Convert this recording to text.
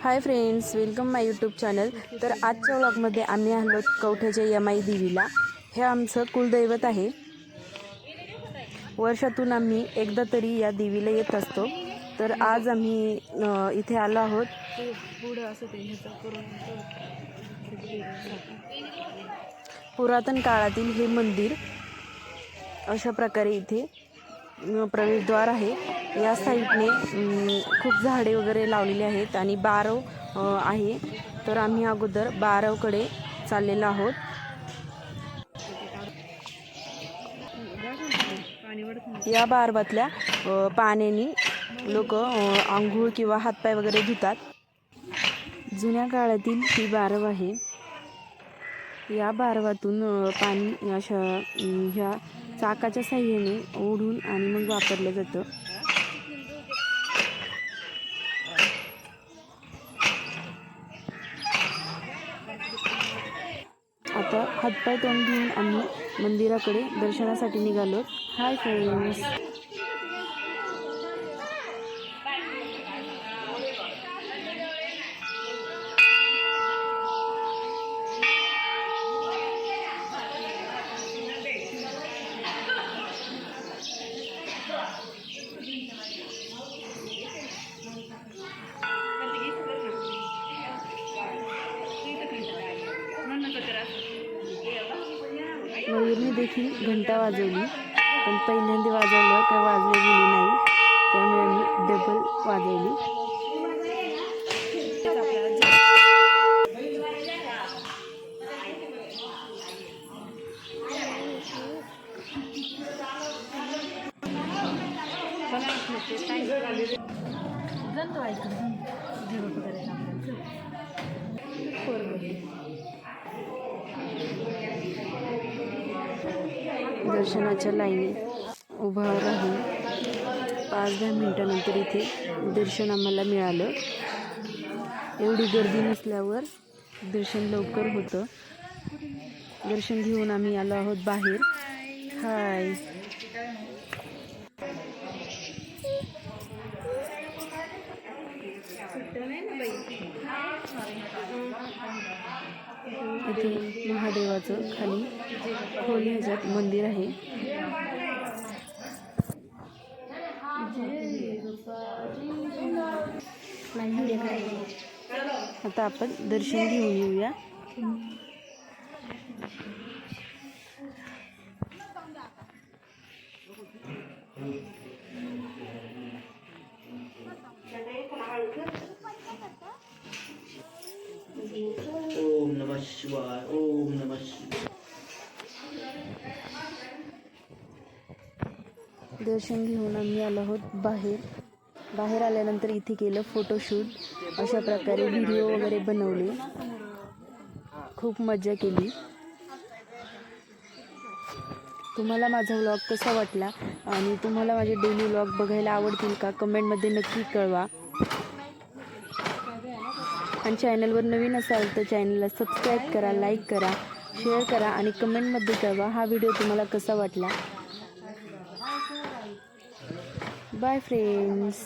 Hi friends, welcome माय YouTube channel. तर आजच्या व्लॉगमध्ये आम्ही आलो कवठ्याच्या यमाई देवीला। हे आमचं कुलदैवत आहे। वर्षातून आम्ही एकदा तरी या देवीला येत असतो। तर आज आम्ही इथे आलो आहोत। पुरातन काळातील हे मंदिर अशा प्रकारे इथे प्रवेशद्वार आहे। या साईडने खूप झाडे वगैरे लावलेली आहेत आणि बारव आहे। तर आम्ही अगोदर बारवकडे चाललेलो आहोत। या बारवातल्या पाण्याने लोक आंघोळ किंवा हातपाय वगैरे धुतात। जुन्या काळातील ही बारव आहे। या बारवातून पाणी अशा ह्या चाकाच्या साहाय्याने ओढून आणि मग वापरलं जातं। आता हातपाय तोंड धुवून आम्ही मंदिराकडे दर्शनासाठी निघालो। हाय फ्रेंड्स, मयूरने देखील घंटा वाजवली, पण पहिल्यांदा वाजवलं काय वाजली गेली नाही, त्यामुळे मी डबल वाजवली। दर्शनाच्या लाईनीत उभा राहून 5-10 मिनिटांनंतर इथे दर्शन आम्हाला मिळालं। एवढी गर्दी नसल्यावर दर्शन लवकर होतं। दर्शन घेऊन आम्ही आलो आहोत बाहेर। हाय, इथे महादेवाचं खाली खोल ह्याच्यात मंदिर आहे। आता आपण दर्शन घेऊन येऊया। ओम नमः शिवाय, ओम नमः शिवाय। दर्शन घेऊन आम्ही आलो आहोत बाहेर आल्यानंतर इथे केलं फोटोशूट। अशा प्रकारे व्हिडिओ वगैरे बनवले, खूप मजा केली। तुम्हाला माझा व्लॉग कसा वाटला आणि तुम्हाला माझे डेली व्लॉग बघायला आवडतील का, कमेंटमध्ये नक्की कळवा। आणि चॅनलवर नवीन असाल तर चॅनलला सबस्क्राईब करा, लाईक करा, शेअर करा आणि कमेंटमध्ये कळवा हा व्हिडिओ तुम्हाला कसा वाटला। Bye friends.